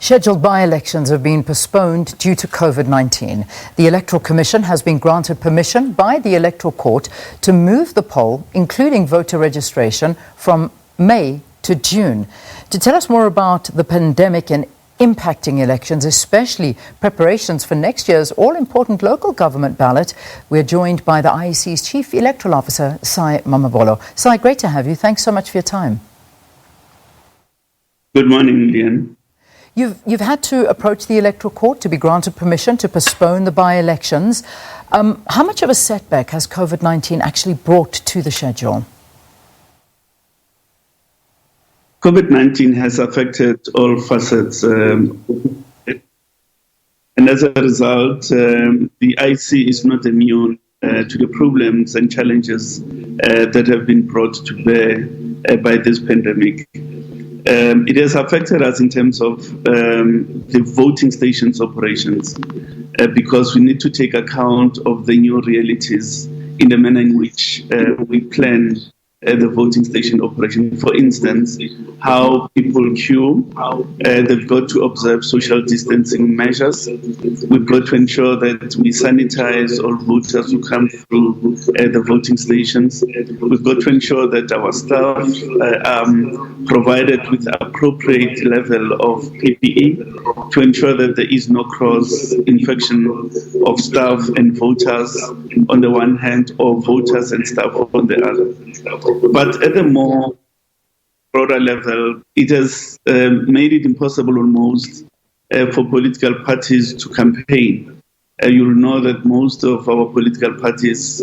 Scheduled by-elections have been postponed due to COVID-19. The Electoral Commission has been granted permission by the Electoral Court to move the poll, including voter registration, from May to June. To tell us more about the pandemic and impacting elections, especially preparations for next year's all-important local government ballot, we're joined by the IEC's Chief Electoral Officer, Mamabolo. Sai, great to have you. Thanks so much for your time. Good morning, Leanne. You've had to approach the Electoral Court to be granted permission to postpone the by-elections. How much of a setback has COVID-19 actually brought to the schedule? COVID-19 has affected all facets, and as a result, the IEC is not immune to the problems and challenges that have been brought to bear by this pandemic. It has affected us in terms of the voting stations operations because we need to take account of the new realities in the manner in which we plan the voting station operation. For instance, how people queue, they've got to observe social distancing measures. We've got to ensure that we sanitize all voters who come through the voting stations. We've got to ensure that our staff are provided with appropriate level of PPE to ensure that there is no cross-infection of staff and voters on the one hand, or voters and staff on the other. But at a more broader level, it has made it impossible almost for political parties to campaign. You'll know that most of our political parties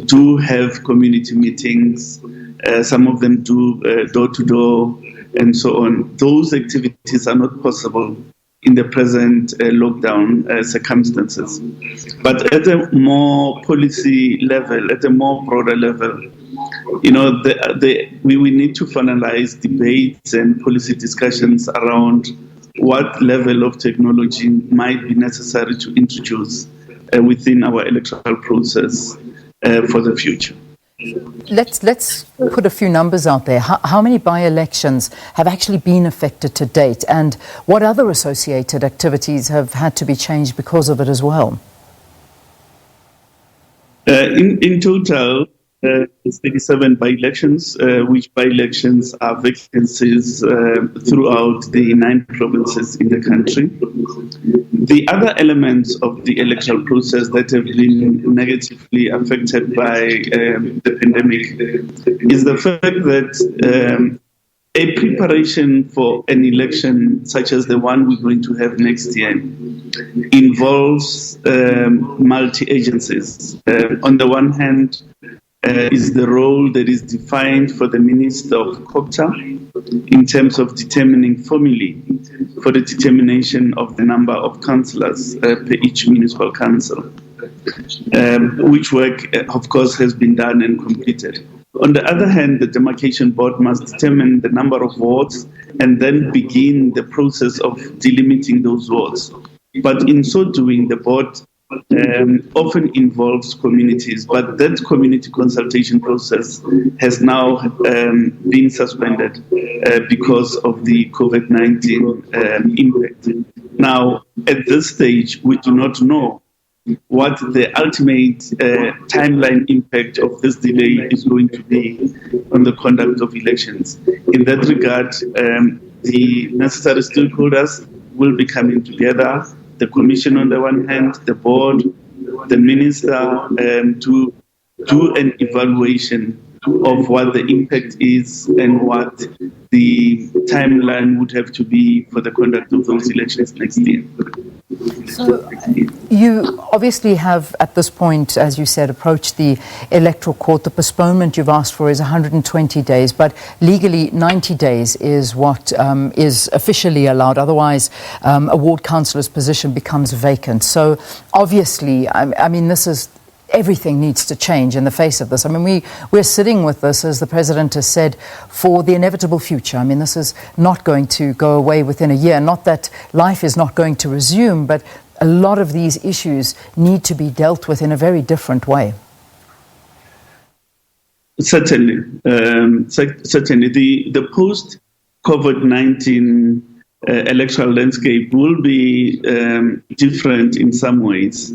do have community meetings. Some of them do door-to-door and so on. Those activities are not possible in the present lockdown circumstances. But at a more policy level, at a more broader level, you know, we need to finalize debates and policy discussions around what level of technology might be necessary to introduce within our electoral process for the future. Let's put a few numbers out there. How many by-elections have actually been affected to date, and what other associated activities have had to be changed because of it as well? In total, it's 37 by-elections, which by-elections are vacancies throughout the 9 provinces in the country. The other elements of the electoral process that have been negatively affected by the pandemic is the fact that a preparation for an election such as the one we're going to have next year involves multi-agencies. On the one hand, is the role that is defined for the Minister of COGTA in terms of determining formally for the determination of the number of councillors per each municipal council, which work, of course, has been done and completed. On the other hand, the demarcation board must determine the number of wards and then begin the process of delimiting those wards. But in so doing, the board often involves communities, but that community consultation process has now been suspended because of the COVID-19 impact. Now, at this stage, we do not know what the ultimate timeline impact of this delay is going to be on the conduct of elections. In that regard, the necessary stakeholders will be coming together, the Commission on the one hand, the board, the Minister, to do an evaluation of what the impact is and what the timeline would have to be for the conduct of those elections next year. So you obviously have, at this point, as you said, approached the Electoral Court. The postponement you've asked for is 120 days, but legally 90 days is what is officially allowed. Otherwise, a ward councillor's position becomes vacant. So obviously, I mean, this is... everything needs to change in the face of this. I mean, we're sitting with this, as the President has said, for the inevitable future. I mean, this is not going to go away within a year. Not that life is not going to resume, but a lot of these issues need to be dealt with in a very different way. Certainly. Certainly. The post-COVID-19 electoral landscape will be different in some ways.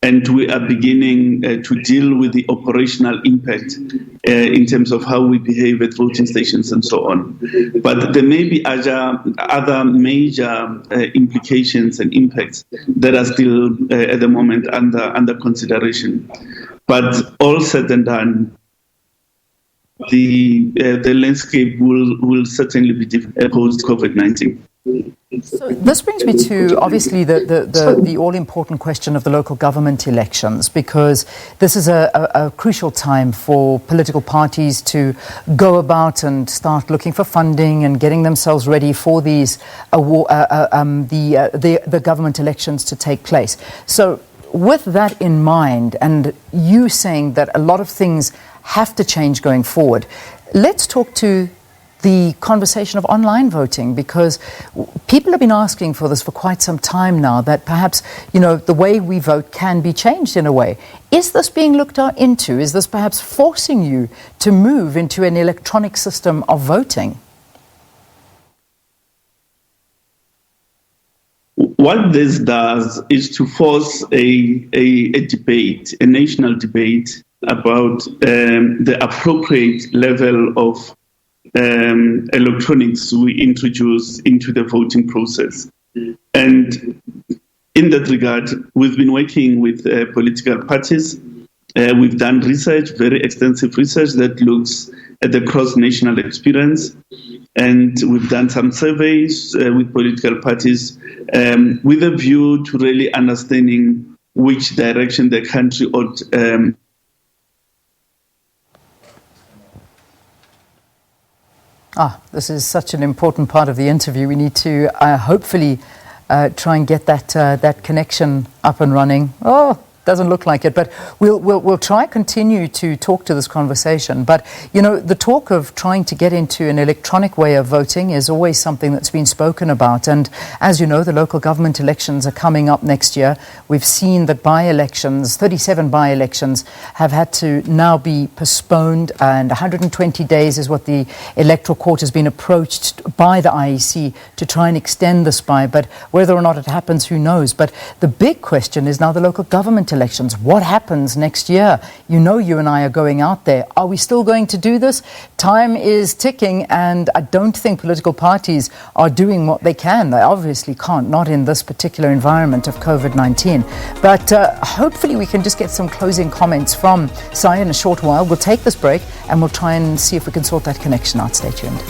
And we are beginning to deal with the operational impact in terms of how we behave at voting stations and so on. But there may be other major implications and impacts that are still at the moment under consideration. But all said and done, the landscape will certainly be different post COVID-19. So this brings me to obviously the all-important question of the local government elections, because this is a crucial time for political parties to go about and start looking for funding and getting themselves ready for these the government elections to take place. So with that in mind, and you saying that a lot of things have to change going forward, let's talk to the conversation of online voting, because people have been asking for this for quite some time now, that perhaps, the way we vote can be changed in a way. Is this being looked into? Is this perhaps forcing you to move into an electronic system of voting? What this does is to force a debate, a national debate about the appropriate level of electronics we introduce into the voting process. And in that regard, we've been working with political parties. We've done research, very extensive research that looks at the cross-national experience. And we've done some surveys with political parties with a view to really understanding which direction the country ought this is such an important part of the interview. We need to hopefully try and get that connection up and running. Doesn't look like it, but we'll try continue to talk to this conversation. But the talk of trying to get into an electronic way of voting is always something that's been spoken about. And as you know, the local government elections are coming up next year. We've seen that by-elections, 37 by-elections, have had to now be postponed, and 120 days is what the Electoral Court has been approached by the IEC to try and extend this by. But whether or not it happens, who knows? But the big question is now the local government elections. What happens next year? You and I are going out there. Are we still going to do this? Time is ticking, and I don't think political parties are doing what they can. They obviously can't, not in this particular environment of COVID-19. But hopefully we can just get some closing comments from Sai in a short while. We'll take this break and we'll try and see if we can sort that connection out. Stay tuned.